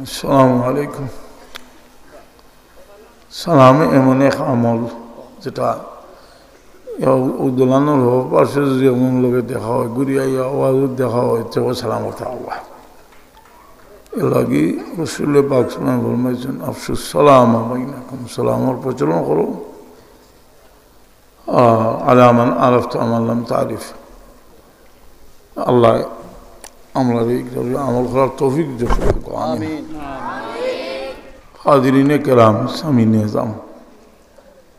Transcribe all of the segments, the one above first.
আসসালামু আলাইকুম। সালাম এমন এক আমল যেটা উদ্দোলনের হোক পাশে যদি এমন লোকে দেখা হয় ঘুরিয়াইয়া আওয়াজত দেখা হয় তেও সালাম কথা আল্লাহ এর লাগি রসুল পাক ফরমাইছেন আফসুস সালাম বাইনাকুম, সালামর প্রচলন করো আলামান আরফত আমাল্লাম তারিফ। আল্লাহ আমরা আমল করার তৌফিক আমিন। হাজিরিনে কেরাম সামিনে যাম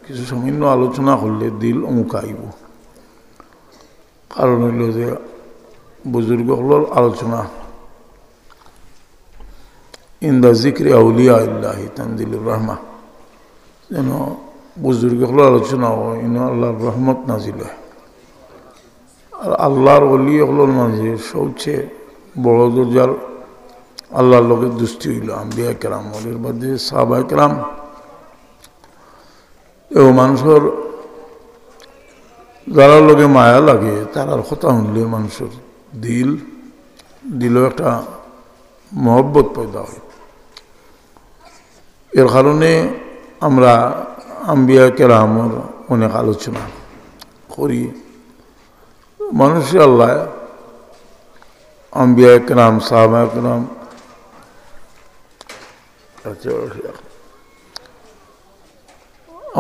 কিছু সামান্য আলোচনা করলে দিল অমুকাইব, কারণ হইল যে বুজুর্গগুলোর আলোচনা ইন্দা জিক্রে আউলিয়া ইল্লাহি তানজিলুর রহমা, যেন বুজুর্গগুলোর আলোচনা হয় ইন আল্লাহর রহমত নাজিল হয়। আর আল্লাহর অলিগুলোর মাঝে সবচেয়ে বড় দরজার আল্লাহর লোকের দুষ্টি হইল আম্বিয়া কেরাম, ওদের বাদে সাহাবা কেরাম। ও মানুষের যারা লোকে মায়া লাগে তারার কথা শুনলে মানুষের দিলও একটা মহব্বত পয়দা হয়। এর কারণে আমরা আম্বিয়া কেরামর অনেক আলোচনা করি। মানুষে আল্লাহ আম্বিয়া কেরাম সাহাবা কেরাম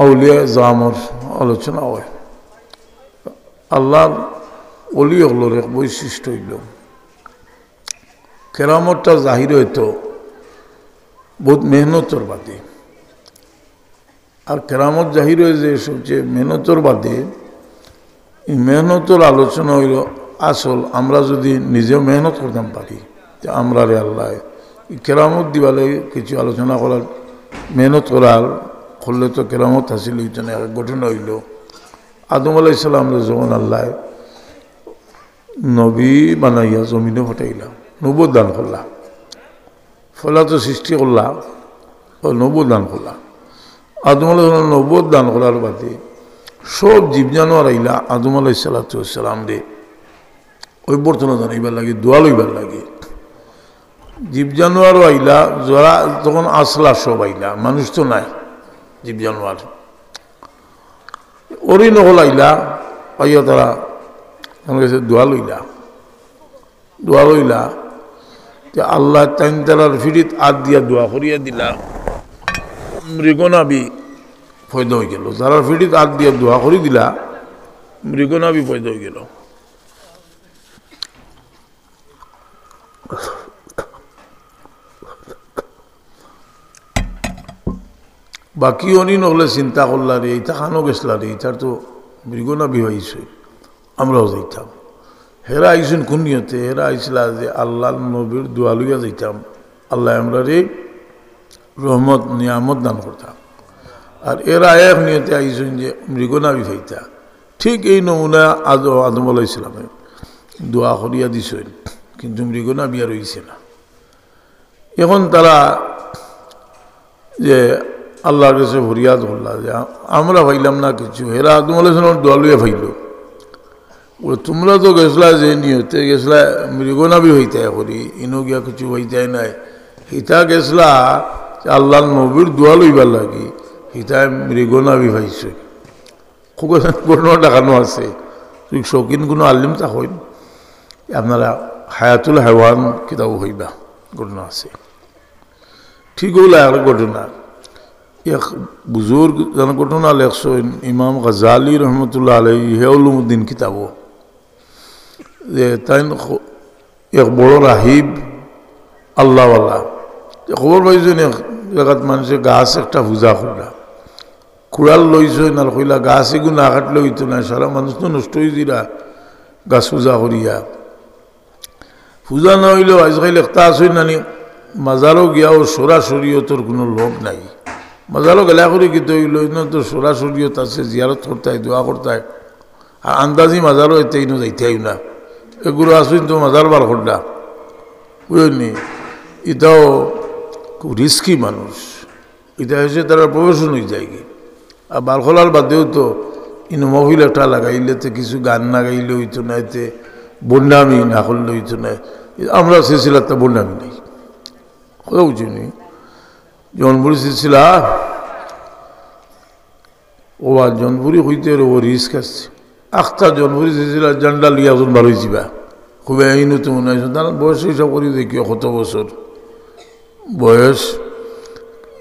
আউলিয়া জামর আলোচনা হয়। আল্লাহর অলি হলোর এক বৈশিষ্ট্য হইল কেরামতটা জাহির হইতো বহুত মেহনতর বাদে, আর কেরামত জাহির হয়ে যে সবচেয়ে মেহনতর বাদে এই মেহনতর আলোচনা হইল আসল। আমরা যদি নিজেও মেহনত করতাম পারি আমরা রে আল্লাহ কেরামত দিবালে কিছু আলোচনা করার মেহনত করার করলে তো কেরামত হাসিল হইত না। এক ঘটনা হইল আদম আলাইসাল্লাম যখন আল্লাহ নবী বানাইয়া জমিনে ফটাইলাম, নবুয়ত দান করলাম, ফলা তো সৃষ্টি করলাম ও নবুয়ত দান করলাম। আদম আলাইসাল্লাম নবুয়ত দান করার বাদে সব জীব জানোয়ার আইলা আদম আলাইসাল্লাম রে ওই বর্তনা জানাইবার লাগে, দোয়া লইবার লাগে। জীব জানোয়ারও আইলা, যারা তখন আসলা সব আইলা, মানুষ তো নাই, জীব জানোয়ার ওরই নহল আইলা পাইয়া তারা আমার কাছে দোয়া লইলা আল্লাহ তাইন তারার ফিরিত আদ দিয়া দোয়া করিয়া দিলা, মৃগনাবি ফয়দা হয়ে গেল। যারা ফিরিত আদ দিয়া দোয়া করি দিলা মৃগনাবি ফয়দা হয়ে গেল। বাকি অনি নহলে চিন্তা করলা রে এইটা খানো গেছলা রে এইটার তো মৃগনাবি হয়েছে, আমরাও যাইতাম। হেরা আইসুন কোন নিয়তে? হেরা আইসলা যে আল্লাহ নবীর দোয়া লইয়া যাইতাম, আল্লাহ আমরা রে রহমত নিয়ামত দান করতাম। আর এরা এক নিয়তে আইসুন যে মৃগনাবি খাইতা। ঠিক এই নমুনা আদম আলাইসালামে দোয়া করিয়া দিছেন, কিন্তু মৃগনাবি আর হইছে না। এখন তারা যে আল্লাহর কাছে ফরিয়াদ করলা যে আমরা ভাইলাম না কিছু, হেরা আদম আলাইসালাম দোয়া লইয়া ভাইল। তোমরা তো গেছলা যে নিয়তে গেছলা মৃগনাবি হইতে করি, ইনো গিয়া কিছু হইতে নাই, হিতা গেছলা আল্লাহর নবীর দোয়া লইবার লাগি, হিতায় মৃগনাবি ভাইছে। খুব ঘটনা দেখানো আছে, তুই শৌখিন কোনো আলিম তা হইন, আপনারা হায়াতুল হায়ওয়ান কিতাব হইবা, ঘটনা আছে। ঠিক হইল আর ঘটনা এক বুজুর্গ ঘটনা লেখছেন ইমাম গাজালি রহমতুল্লাহ আলাইহি হেউলুমুদ্দিন কিতাব, যে তাই এক বড় রাহিব আল্লাহওয়ালা খবর পাইছেন এক জায়গাত মানুষে গাছ একটা পূজা করলা, কুড়াল লইছেন আর কইলা গাছ এগুলো না কাটলে হইতো না, সারা মানুষ তো নষ্ট হয়ে দিলা গাছ পূজা করিয়া। পূজা না হইলেও আজকাল একটা আছে নানি মাজারও গিয়াও সরাসরিয়তর কোনো লোক নাই। মাজারও গেলা করে কিন্তু হইল তো সরাসরিয়ত আছে, জিয়ারত করতে হয়, দোয়া করতে হয়। আর আন্দাজি মাজারও এতে ইনো যাইতে হয় না, এগুলো আসুন তো মাজার বার করলা বুঝলি। এটাও খুব রিস্কি মানুষ, এটা হচ্ছে তারা প্রফেশন হয়ে যায় কি। আর বার খোলার বাদেও তো ইনো মহিলা একটা লাগাইলে তো কিছু গান না গাইলে হইতো না, এতে বন্যামি না করলে হইতো না। আমরা সিলসিলাতে বন্যামি নেই, কথা বুঝিনি জনপুরি সিলসিলা ও জনপুরি হইতে ও রিস্ক আসছে আখটা জনপুরি সিলসিলা জান্ডা লিয়া ওজন ভালো হয়েছিবা খুবই আইন তো মনে হয় তার বয়স হিসাব করি দেখি কত বছর বয়স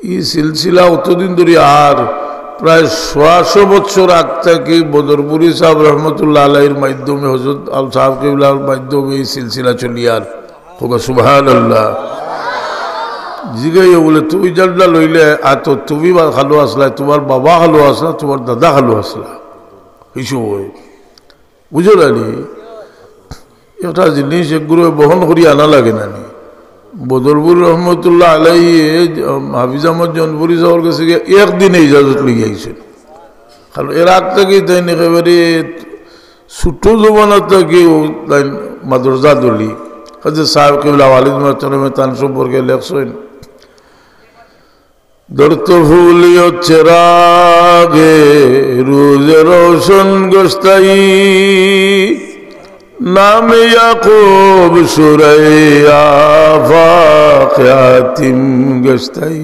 এই সিলসিলা অতদিন ধরে আর প্রায় 100 বছর আগ থেকে বদরপুরি সাহেব রহমতুল্লাহ আলাইহির মাধ্যমে হযরত আল সাহেব কেবলার মাধ্যমে এই সিলসিলা চলি আর হোক সুবহানাল্লাহ জিগাইয়া বলে তুমি জানলা লইলে আর তো তুমি ভালো আসলা তোমার বাবা ভালো আসলা তোমার দাদা ভালো আসলা এইসব হয় বুঝো না একটা জিনিস একগুলো বহন করি আনা লাগে না বদরপুর রহমতুল্লাহ আলাইহি হাফিজ আহমদ জনপুরি সাহেবের কাছে একদিনে ইজাজত লিখে আইছেন কারণ এর আগ থেকে তাই একেবারে ছোট জমানা থেকে তাই মাদ্রাসা দলি কাজে সাহেব কেবলা ওয়ালিদ মাহতারামে তান সম্পর্কে লেখছেন দর্ত ফুলিও চেরাগে রোজ রোশন গোস্তাই নাম ইয়াকুব সুরাইয়া ফাকিয়াতিম গস্তাই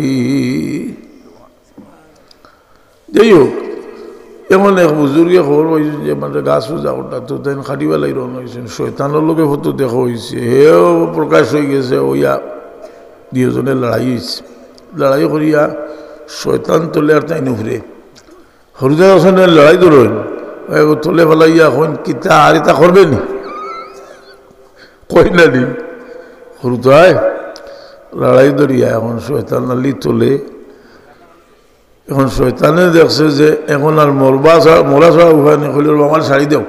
যাই হোক এমন এক বুজুর্গে খবর পাইছেন যে মানে গাছ পূজা করতা তো তাই খাটিবেলাই রওনা হয়েছেন শয়তানের লোকে ফটো দেখা হয়েছে হেও প্রকাশ হয়ে গেছে ওইয়া দুজনের লড়াই হয়েছে লড়াই করিয়া শয়তান তোলে আর তাই নুফরে হরুদা হোসেনের লড়াই ধরেন তোলে ফেলাইয়া এখন কিতা আর এটা করবে নি কই না নি হরুদায় লড়াই ধরিয়া এখন শয়তান আলি তোলে এখন শয়তানে দেখছে যে এখন আর মরা ছাড়া উপায় নেই হইল আমার শাড়ি দেও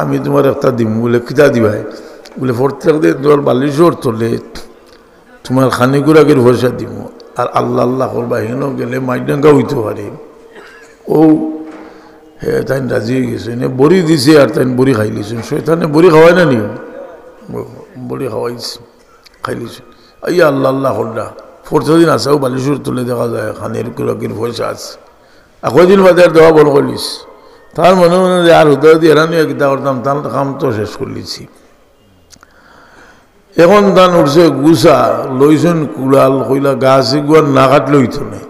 আমি তোমার একটা দিম বলে কিতা দিবাই বলে প্রত্যেক দিন তোমার বালিশর তোলে তোমার খানিকুরাকের পয়সা দিব আর আল্লাহ আল্লাহ করবা হেন গেলে মাইডাঙ্গা হইতে পারে ও হে তাই রাজি হয়ে গেছে এনে বড়ি দিছে আর তাই বড়ি খাই লিছেন শয়তানে বড়ি খাওয়াই না নি বড়ি খাওয়াইছে খাই লিছেন আইয়া আল্লাহ আল্লাহ করলা প্রত্যেক দিন আসাও বালিশর তুলে দেখা যায় খানের কুরাকের পয়সা আছে একই দিন বাদে আর দেওয়া বড় করলিস তার মনে মনে যে আর হুদা দিয়ে এরানি কিতা করতাম তার কাম তো শেষ করলিছি এখন তান উঠছে গুছা লইছেন কুড়াল কইলা গাছ গুয়ার না কাটলে হইতো না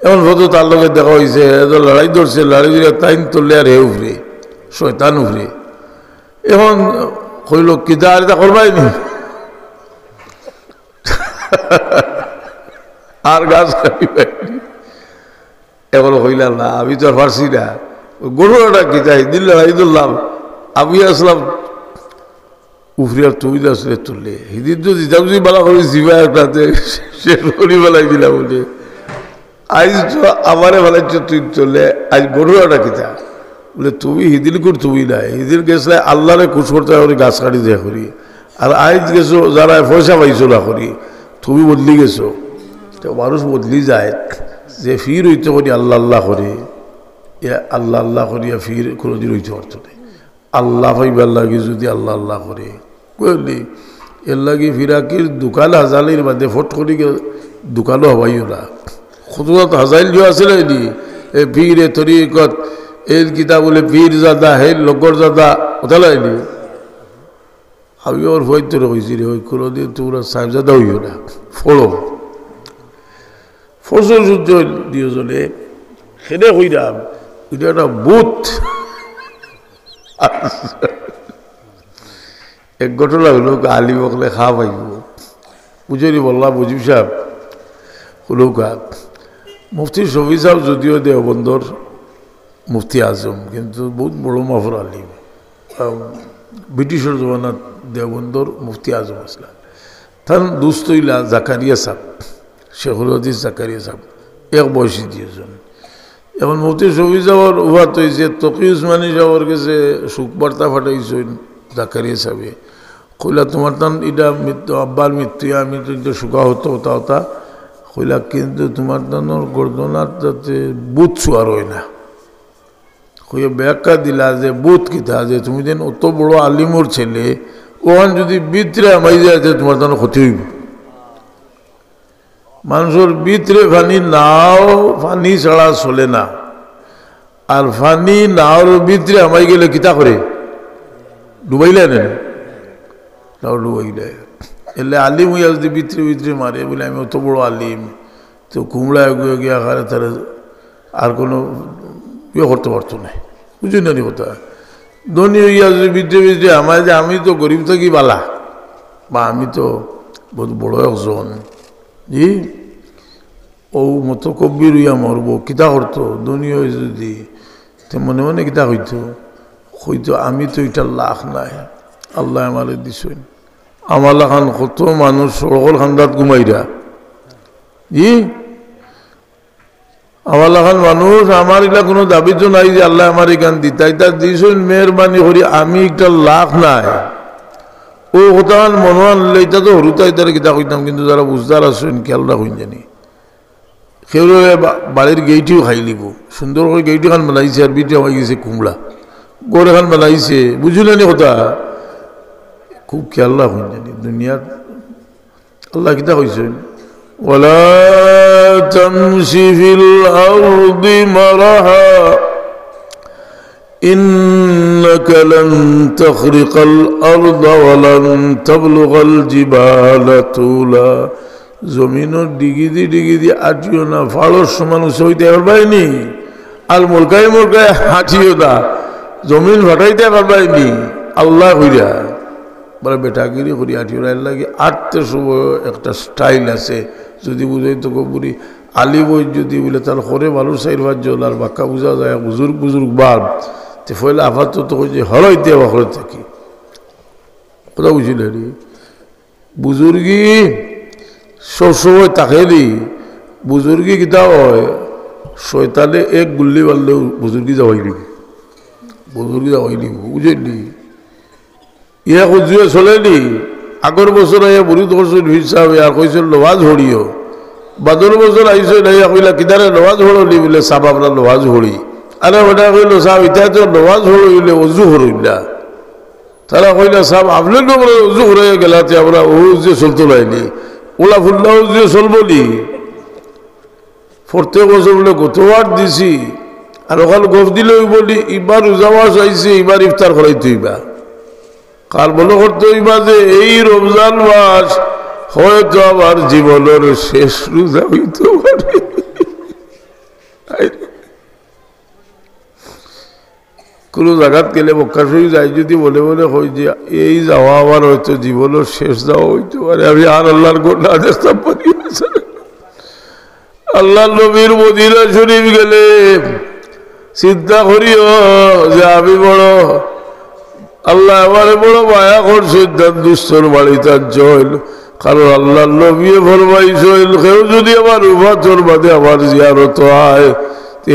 এখন কত তার লগে দেখা হয়েছে লড়াই ধরছে লড়াই ধরে তাইন তুললে আর হে উফরে শয়তান উফরে এখন কইল কিতা আর এটা করবাই নি আর গাছ কাটিবাই এখন কইলাম না আমি তো আর পারছি না গরুটা কি চাই দিল লড়াই ধরলাম আমি আসলাম উফরিয়ার তুমি আসলে তুললে হিদিন তো দিতাম যদি বালা করে জিবা একটাতে সে গড়ি বেলাই দিলা বলে আজ তো আমারে বেলাইছ তুই চললে আজ গরুটা কিতা বলে তুমি হিদিন কর তুমি নাই হিদিন গেছলে আল্লাহরে খুশ করতে হবে গাছ কাটি দেয়া করি আর আজ গেছো যারা পয়সা পাইছো না করি তুমি বদলি গেছো তো মানুষ বদলি যায় যে ফির হইতে করি আল্লাহ আল্লাহ করে আল্লাহ আল্লাহ করিয়া ফির কোনোদিন হইতে পারতো না আল্লাহ পাইবার লাগে যদি আল্লাহ আল্লাহ করে বুঝলি এর লাগে ফিরাকির দোকান হাজালির বাদে ফট করি দোকানও হবাইও না খুদরত হাজাইল যে আছে নি এ পীরে তরিকত এর কিতা বলে পীর জাদা হে লগর জাদা ওথালাইনি আমি ওর হইতে রয়েছি রে ওই কোনোদিন তোমরা সাহেবজাদা হইও না ফলো ফসল সূর্য দিয়েছলে সেনে হইরাম এটা একটা বুথ এক ঘটনা হলো আলি বকলে খাওয়া পাইব বুঝলি বললাম মুজিব সাহেব হলো মুফতি শফি সাহেব যদিও দেওবন্দর মুফতি আজম কিন্তু বহুত বড় মাফর আলিম ব্রিটিশের জমানাত দেওবন্দর মুফতি আজম আসলাম তার দুস্থ ইলা জাকারিয়া সাহেব শেখুল হাদিস জাকারিয়া সাহেব এক বয়সী দিয়েছেন এখন মুফতি শফি সাহেবের উহাত হয়েছে তকি উসমানী সাহেবের কাছে শোকবার্তা ফাটাইছেন জাকারিয়া সাহেবে কইলা তোমার তান এটা মৃত্যু আব্বার মৃত্যু আমি তো একটু শোকা হতো হতা হতা কইলা কিন্তু তোমার তানোর গর্দনার যাতে বুথ চুয়ার হয় না কইয়া ব্যাখ্যা দিলা যে বুথ কিতা যে তুমি যেন অত বড় আলিমর ছেলে ওখান যদি বিতরে আমাই যায় তোমার তানো ক্ষতি হইব মানুষের ভিতরে ফানি নাও ফানি ছাড়া চলে না আর ফানি নাওর ভিতরে আমাই গেলে কিতা করে ডুবাইলে না নাও ডুবাইলে এলে আলিম হইয়া যদি ভিতরে ভিতরে মারে বলে আমি অত বড় আলিম, তো কুমড়া এগুলো গিয়ে আকারে তারা আর কোনো ইয়ে করতে পারতো না, বুঝি না কথা। ধনী হইয়া যদি ভিতরে ভিতরে আমার যে আমি তো গরিব থাকি বালা, বা আমি তো বহুত বড় একজন, জি ও মতো কবির হইয়া মরব, কিতা করতো ধনী হয়ে যদি, তো মনে মনে কিতা হইতো, হইতো আমি তো এটা লাখ নাই, আল্লাহ আমারে দিছেন। আমার লাখান কত মানুষ সড়কর খান্দাত ঘুমাইরা, জি আমার লাখান মানুষ, আমার এগুলা কোনো দাবি তো নাই যে আল্লাহ আমার এখান দিতাই তার দিছেন মেহরবানি করি, আমি একটা লাখ নাই। ও কথা মনে আনলে এটা তো হরুতাই তারা কিতা কইতাম, কিন্তু যারা বুঝদার আছেন খেয়াল রাখুন জানি, কেউ বাড়ির গেইটিও খাই লিব, সুন্দর করে গেইটি খান মেলাইছে, আর বিটে হয়ে গেছে কুমড়া, গড়ে খান মেলাইছে, বুঝলেনি কথা, খুব খেয়াল রাখুন জানি। দুনিয়ার আল্লাহ কিতা কইছেন, ওয়ালা তামশি ফিল আরদি মারাহা ইন্নাকা লান তাখরিকাল আরদা ওয়া লান তাবলুগাল জিবালা তুলা। জমিনের ডিগিদি ডিগিদি আটিও না, ফাড়র সমান উঁচু হইতে পারবাইনি, আর মোরকাই মোরকাই হাঁটিও না, জমিন ফাটাইতে পারবাইনি। আল্লাহ হইরা বলে বেটাগিরি করি আটিও না, লাগে আটতে সময় একটা স্টাইল আছে, যদি বুঝাই তো কবুরি আলি বই যদি বলে তার করে ভালো সাইড ভাজ্য আর বাক্কা বোঝা যায়, বুজুর্গ বুজুর্গ বাদ তে ফলে আপাতত যে হরাইতে বাকরে থাকি, কথা বুঝিলে রে বুজুর্গি সবসময় তাকে দি, বুজুর্গি কিতা হয়, শয়তানে এক গুল্লি মারলেও বুজুর্গি যাওয়াই লিব, বুজুর্গি যাওয়াই লিব, বুঝলি ইয়া খুঁজিয়ে চলেনি। আগর বছর আইয়া বুড়ি ধরছেন হিসাবে আর কইছিল লোহা ঝড়িও, বাদর বছর আইসে নাই কইলা কিদারে লোহা ঝড়লি বলে সাপ আমরা লোহা ঝড়ি, আরে ওটা কইল সাপ ইটা তো লোহা ঝড়ইলে অজু হরইলা, তারা কইলা সাপ আপনি তো অজু হরাইয়া গেলাতে আমরা ও যে চলতো লাইনি, ওলা ফুল্লা যে চলবলি প্রত্যেক বছর বলে গতবার দিছি, আর ওখানে গফ দিলে বলি এবার উজামাস আইসে, এবার ইফতার করাইতে হইবা, কার বলো করতে হইবা যে এই রমজান মাস হয়তো আমার জীবনের শেষ রোজা হইতে পারে। কোনো জায়গাত গেলে মক্কাশরী যাই যদি বলে বলে হই যে এই যাওয়া আমার হয়তো জীবনের শেষ যাওয়া হইতে পারে, আমি আর আল্লাহর গোটা দেখতাম পারি। আল্লাহ নবীর মদিনা শরীফ গেলে চিন্তা করিও যে আমি বড় আল্লাহ আমারে বড় মায়া করছে, তার দুস্তর বাড়ি তার জল, কারণ আল্লাহ নবী ফরমাইছিল কেউ যদি আমার উম্মতের বাদে আমার জিয়ারত হয়,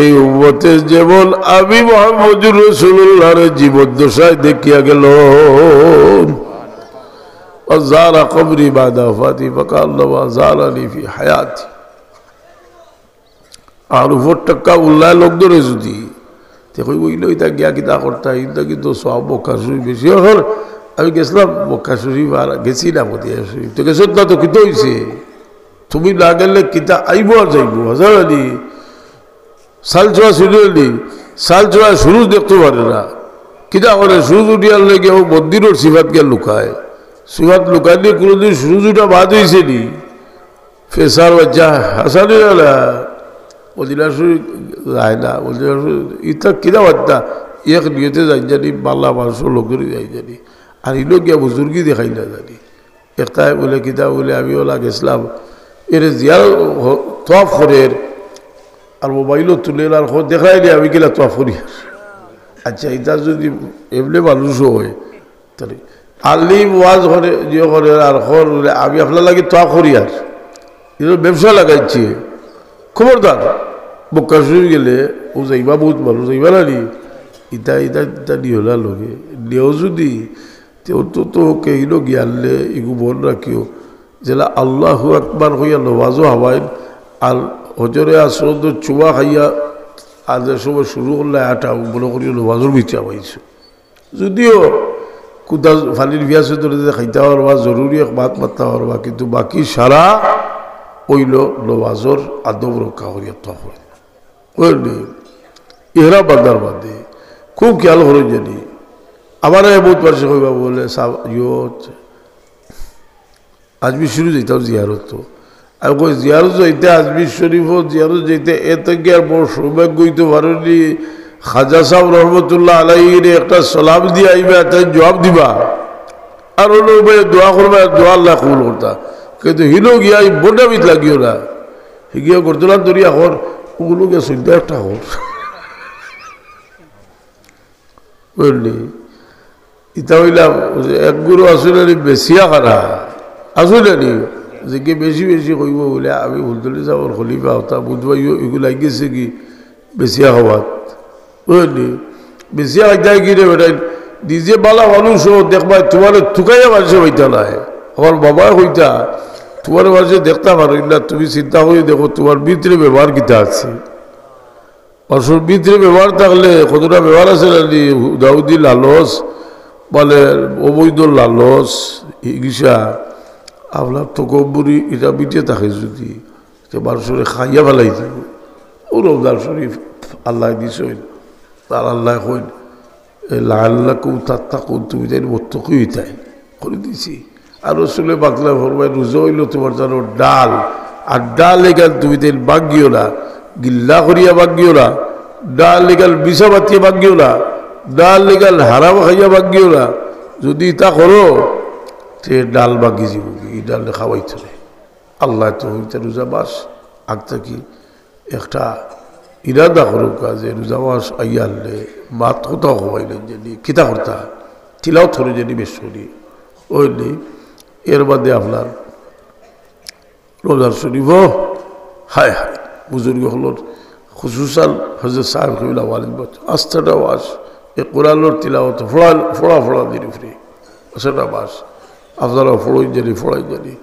এই উম্মতের যেমন আমি মুহাম্মদুর রাসূলুল্লাহর জীবদ্দশায় দেখিয়া গেল, যারা কবরি বাদা ওয়াফাতি ফাকাল্লাহু যারানি ফি হায়াতি, আর উপর টাকা উল্লাহ লোক ধরে যদি দেখই বইল এটা গিয়া কিতা করতা, এটা কিন্তু সব বক্কা শরীফ বেশি হল। আমি গেছিলাম বক্কা শরীফ, আর গেছি না মদিনা শরীফ, তো গেছত না তো কিতো হয়েছে, তুমি না গেলে কিতা আইব আর যাইব, হাজার আলী সাল চড়া শুরু হলি, সাল চড়া শুরু দেখতে পারে না, কিতা করে সুরজ উঠিয়ার লেগে ও মন্দিরের সিফাতকে লুকায়, সিফাত লুকাইলে কোনোদিন সুরজ উঠা বাদ হয়েছে নি, ফেসার বাচ্চা হাসানি না মদিনা শরীফ যায় না, মদিনা শরীফ ইটা কিনা বার্তা এক নিয়েতে যাই জানি, বাংলা মানুষের লোকের যাই জানি, আর ইলো গিয়া বুজুর্গি দেখাই না জানি। একটাই বলে কিতা বলে আমি ওলা গেছিলাম এর জিয়ার তোয়াফ করে, আর মোবাইলও তুলে আর দেখাই নি আমি কিনা তোয়াফ করি। আচ্ছা এটা যদি এমনি মানুষও হয় তাহলে আলিম ওয়াজ করে যে করে আর আমি আপনার লাগে তোয়াফ করি, আর এটা ব্যবসা লাগাইছি, খবরদার বক্কা শুরু গেলে ও যাইবা বহুত ভালো যাইবা না নি, ইটা ইটা ইটা নিহলা লগে নিয়েও যদি তেও তো কেইল গিয়ালে এগু বল রাখিও যেলা আল্লাহু আকবার হইয়া নওয়াজও হাওয়াইন, আর হজরে আসর চুয়া খাইয়া আর যে সময় শুরু করলে আটা বলে করিয়া নওয়াজের ভিতরে পাইছো, যদিও কোথা ফালির বিয়াসে ধরে খাইতে পারবা জরুরি এক বাত মারতে পারবা, কিন্তু বাকি সারা ওইল নওয়াজর আদব রক্ষা করিয়া তো বুঝলি ইহরা বান্দার বাদে খুব খেয়াল করে জানি। আমার বহুত পার্শ্ব কইবা বলে ইয়ত আজমির শরীফ যেতাম জিয়ারত তো আর কই জিয়ারত যাইতে আজমির শরীফও জিয়ারত যাইতে এত কি আর বড় সৌভাগ্য হইতে পারেনি খাজা সাহেব রহমতুল্লাহ আলাইহির একটা সালাম দিয়ে আইবা তাই জবাব দিবা আর হলো ভাই দোয়া করবা দোয়া আল্লাহ কবুল করতা কিন্তু হিলো গিয়া এই বোর্ডা বিত লাগিও না হিগিয়া করতলাম দরিয়া হর ওগুলো গিয়া সন্ধ্যা একটা হর বুঝলি ইতা হইলাম এক গুরু আসলে বেশিয়া খারা আসলে নি যে কি বেশি বেশি কইব বলে আমি হুলদলি সাহর খলিফা হতা বুধবাই এগুলো লাগিয়েছে কি বেশিয়া হওয়াত বুঝলি বেশিয়া যায় কি রে বেটাই নিজে বালা মানুষ দেখবা তোমার থুকাইয়া মানুষে হইতা নাই আমার বাবা হইতা তোমার মাঝে দেখতে পারো না তুমি চিন্তা করে দেখো তোমার ভিতরে ব্যবহার কিতা আছে অসুর ভিতরে ব্যবহার থাকলে কতটা ব্যবহার আছে দাউদি লালস বলে অবৈধ লালস ইগিসা আপনার তকব্বরি এটা বিটে থাকে যদি মানুষের খাইয়া ফেলাই দিব ও রমজান শরীফ আল্লাহ দিস তার আল্লাহ কইন লাল্লা কৌ তাত্তা কৌ তুমি তাই মত্তকি হইতাই করে দিছি আর রসুলে বাকলা ফরমাই রোজা হইল তোমার জানো ডাল আর ডাল এগাল তুমি তাই বাগিও না গিল্লা করিয়া বাগিও না ডাল এগাল বিষা বাতিয়ে বাগিও না ডাল এগাল হারাম খাইয়া বাগিও না যদি তা করো তে ডাল বাগি যাব এই ডাল খাওয়াই চলে আল্লাহ তো হইতে রোজা মাস আগ থাকি একটা ইরাদা করুক যে রোজা মাস আইয়ালে মাত কোথাও হবাইলেন জানি কিতা করতা তিলাও থরে জানি বেশ শুনি ওইলি এর বাদে আপনার রোজার শরীফ হায় হায় বুজুর্গ হলোর খুসুসান হজরত সাহেব কবিলা ওয়ালিদ আস্থাটা বাস এ কোরআনোর তিলাওয়াত ফোড়া ফোড়া দিন ফ্রি সেটা বাস আপনারা ফোড়ই জানি